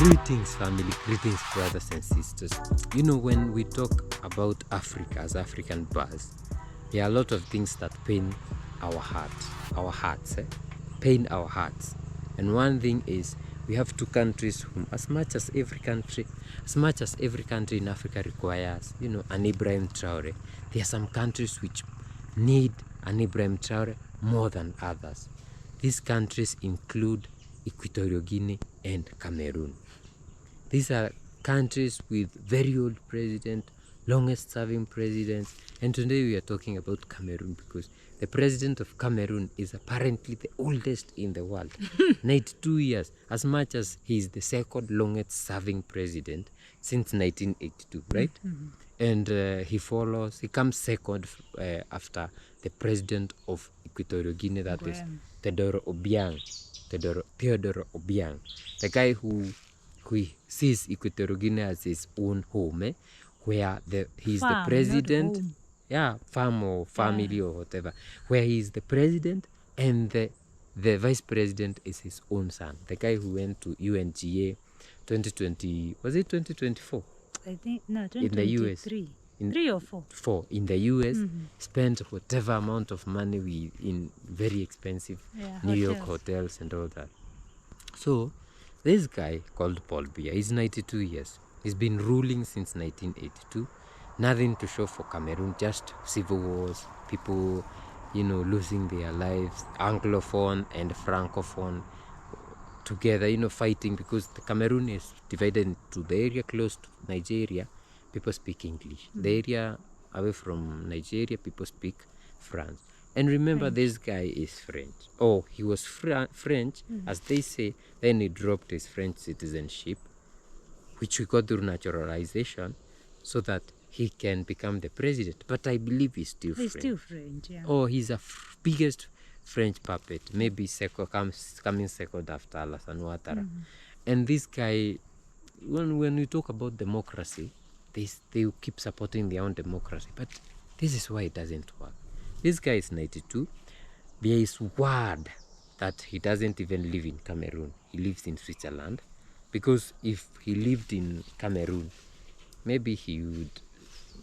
Greetings, family, greetings, brothers and sisters. You know, when we talk about Africa as African bars, there are a lot of things that pain our hearts, pain our hearts. And one thing is, we have two countries whom, as much as every country in Africa requires, an Ibrahim Traore, there are some countries which need an Ibrahim Traore more than others. These countries include Equatorial Guinea and Cameroon. These are countries with very old president, longest serving presidents, and today we are talking about Cameroon because the president of Cameroon is apparently the oldest in the world. 92 years, as much as he is the second longest serving president since 1982, right? And he comes second after the president of Equatorial Guinea, that is Theodore Obiang, the guy who sees Equatorial Guinea as his own home, where he's the president, farm or family or whatever, where he's the president and the vice president is his own son, the guy who went to UNGA 2020, was it 2024? I think, no, 2023. In the US. 3 or 4? 4 in the US, spent whatever amount of money in very expensive New York hotels and all that. So this guy called Paul Biya, he's 92 years. He's been ruling since 1982. Nothing to show for Cameroon, just civil wars, people, losing their lives, Anglophone and Francophone together, fighting, because the Cameroon is divided into the area close to Nigeria, people speak English. The area away from Nigeria, people speak French. And remember, this guy is French. Oh, he was French, as they say. Then he dropped his French citizenship, which we got through naturalization, so that he can become the president. But I believe he's still French. He's still French, yeah. Oh, he's a biggest French puppet. Maybe coming second after Alassane Ouattara. And this guy, when we talk about democracy, they keep supporting their own democracy. But this is why it doesn't work. This guy is 92. There is word that he doesn't even live in Cameroon. He lives in Switzerland. Because if he lived in Cameroon, maybe he would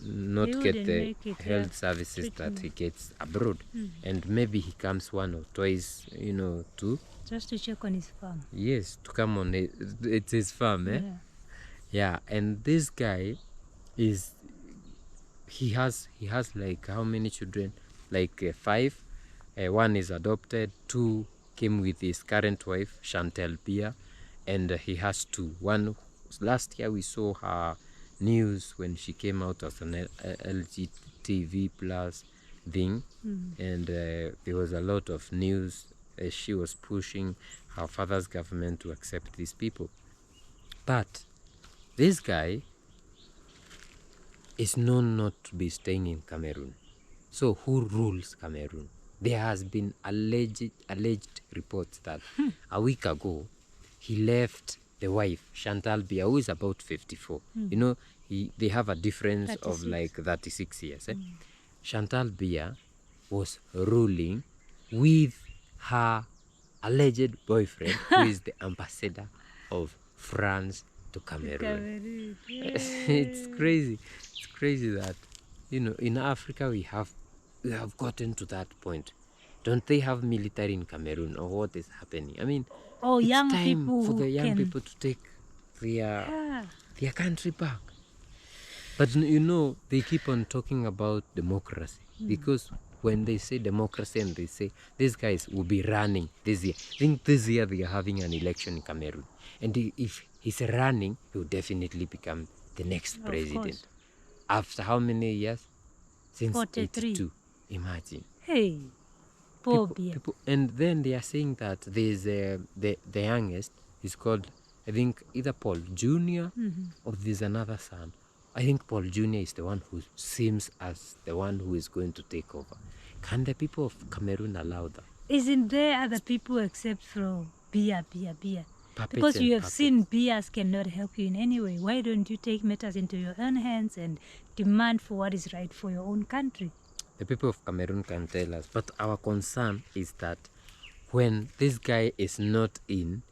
not get the health services that he gets abroad. And maybe he comes one or twice, to... Just to check on his farm. Yes, to come on. It's his farm, eh? Yeah, and this guy is... He has like how many children? Like 5. One is adopted. 2 came with his current wife, Biya, and he has 2. One, last year we saw her news when she came out as an LGTB plus thing, and there was a lot of news as she was pushing her father's government to accept these people. But this guy is known not to be staying in Cameroon. So who rules Cameroon? There has been alleged reports that a week ago he left the wife, Biya, who is about 54. They have a difference 36. Of like 36 years. Biya was ruling with her alleged boyfriend, who is the ambassador of France to Cameroon. It's crazy. It's crazy that, in Africa we have gotten to that point. Don't they have military in Cameroon, or what is happening? I mean, it's time for the young people to take their country back. But they keep on talking about democracy, because when they say democracy and they say these guys will be running this year, I think this year they are having an election in Cameroon, and if he's running, he will definitely become the next president. After how many years? Since 43. 82. Imagine. Hey, people, and then they are saying that there's the youngest is called, I think, either Paul Jr. or there's another son. I think Paul Jr. is the one who seems as the one who is going to take over. Can the people of Cameroon allow that? Isn't there other people except for Biya? Because you have seen Biyas cannot help you in any way. Why don't you take matters into your own hands and demand for what is right for your own country? The people of Cameroon can tell us. But our concern is that when this guy is not in,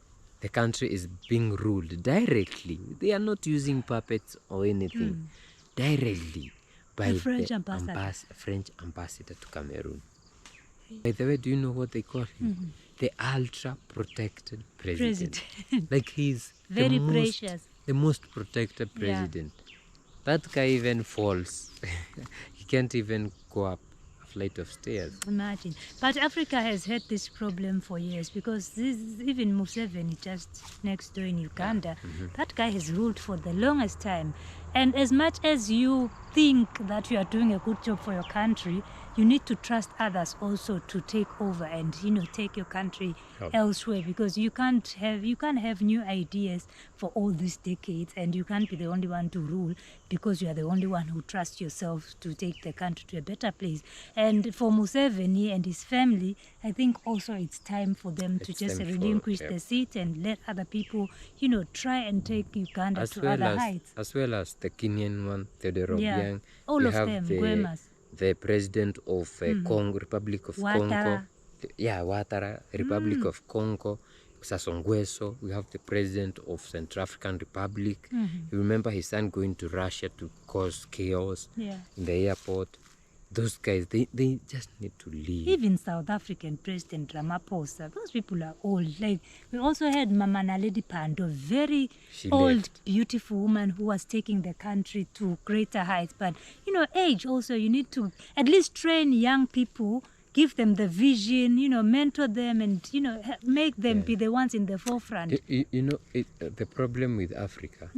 the country is being ruled directly. They are not using puppets or anything. Directly by The French ambassador. French ambassador to Cameroon. By the way, do you know what they call him? The ultra protected president. Like he's very precious. The most protected president. That guy even falls. He can't even go up a flight of stairs. Imagine. But Africa has had this problem for years because even Museveni, just next door in Uganda, that guy has ruled for the longest time. And as much as you think that you are doing a good job for your country, you need to trust others also to take over and take your country elsewhere, because you can't have new ideas for all these decades, and you can't be the only one to rule because you are the only one who trusts yourself to take the country to a better place. And for Museveni and his family, I think also it's time for them to just relinquish the seat and let other people try and take Uganda to other heights. As well as the Kenyan one, Theodore Obiang. All of them, the president of Congo, Republic of Congo. Ouattara, Republic of Congo, Sassou Nguesso. We have the president of Central African Republic. You remember his son going to Russia to cause chaos in the airport. Those guys, they just need to leave. Even South African President Ramaphosa, those people are old. Like, we also had Mama Naledi Pandor, very old, beautiful woman who was taking the country to greater heights. But, age also, you need to at least train young people, give them the vision, mentor them, and, make them be the ones in the forefront. The problem with Africa,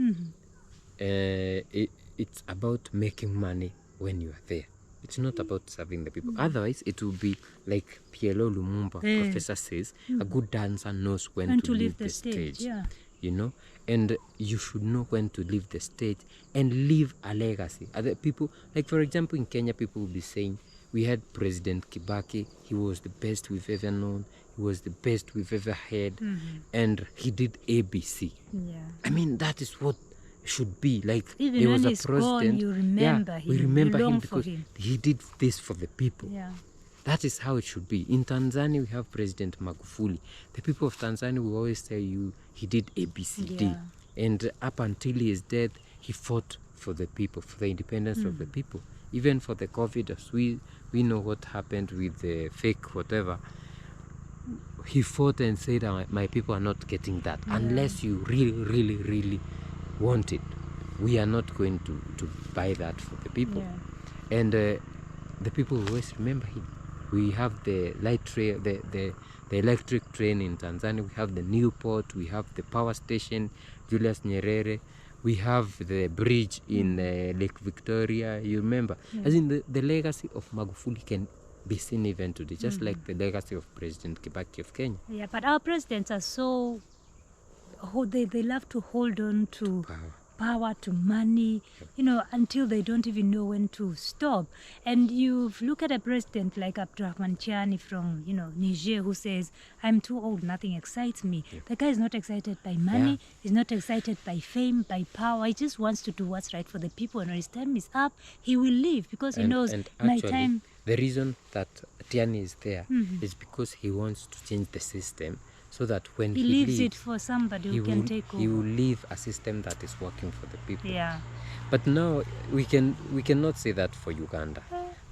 it's about making money when you are there. It's not about serving the people. Otherwise, it will be like PLO Lumumba, Professor says, a good dancer knows when to leave the stage. And you should know when to leave the stage and leave a legacy. Other people, like for example, in Kenya, people will be saying, we had President Kibaki, he was the best we've ever known, he was the best we've ever had, and he did ABC. I mean, that is what should be. Like, even there was when a he's president, gone, you remember him. We remember him because he did this for the people. That is how it should be. In Tanzania, we have President Magufuli. The people of Tanzania will always tell you he did ABCD. And up until his death, he fought for the people, for the independence of the people. Even for the COVID, as we know what happened with the fake whatever. He fought and said, my people are not getting that. Unless you really, really, really want it, we are not going to buy that for the people. And the people always remember him. We have the light train, the electric train in Tanzania. We have the new port. We have the power station, Julius Nyerere. We have the bridge in Lake Victoria. You remember? As in the legacy of Magufuli can be seen even today, just like the legacy of President Kibaki of Kenya. But our presidents are so, they love to hold on to power, to money, until they don't even know when to stop. And you look at a president like Abdurrahman Chiani from, Niger, who says, I'm too old, nothing excites me. The guy is not excited by money, he's not excited by fame, by power. He just wants to do what's right for the people. And when his time is up, he will leave because he knows my time. The reason that Tiani is there is because he wants to change the system so that when he leaves leaves it for somebody who can take over. He will leave a system that is working for the people. But now we cannot say that for Uganda.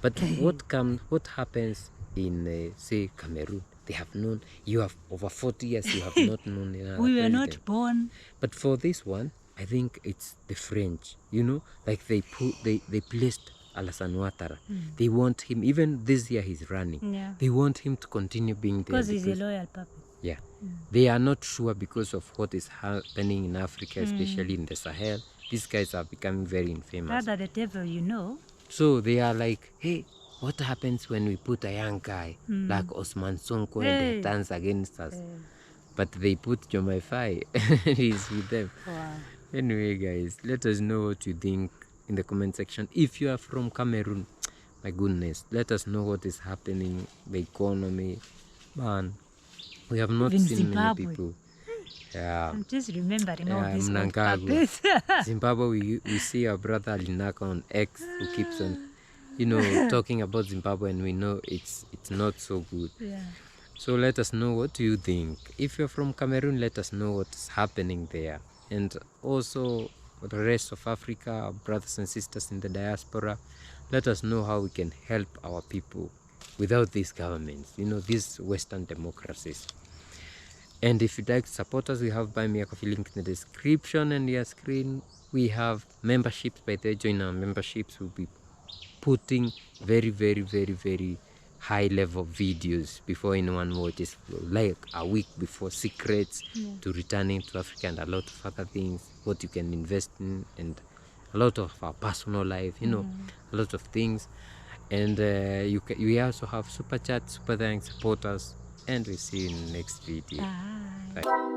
But what happens in say Cameroon? They have known, you have over 40 years, you have not known another we were president. not born. But for this one, I think it's the French. Like they placed Alassane Ouattara. They want him, even this year he's running. They want him to continue being there. Because he's a loyal puppet. They are not sure because of what is happening in Africa, especially in the Sahel. These guys are becoming very infamous. Rather the devil, So they are like, hey, what happens when we put a young guy like Osman Sonko and he turns against us? But they put Jomai Faye. He's with them. Anyway, guys, let us know what you think in the comment section. If you are from Cameroon, my goodness, let us know what is happening, the economy. Man, we have not even seen Zimbabwe. many people. I'm just remembering all these old puppets. Zimbabwe, we see our brother Linaka on X who keeps on, talking about Zimbabwe, and we know it's not so good. So let us know, what do you think? If you're from Cameroon, let us know what's happening there. And also the rest of Africa, our brothers and sisters in the diaspora, let us know how we can help our people without these governments, these Western democracies. And if you'd like to support us, we have Buy Me a Coffee link in the description and your screen. We have memberships. By the way, join our memberships. We'll be putting very, very, very, very high level videos before anyone watches, like a week before, secrets to returning to Africa and a lot of other things, what you can invest in, and a lot of our personal life, a lot of things. And we also have super chat, super thanks, supporters, and we'll see you in the next video. Bye.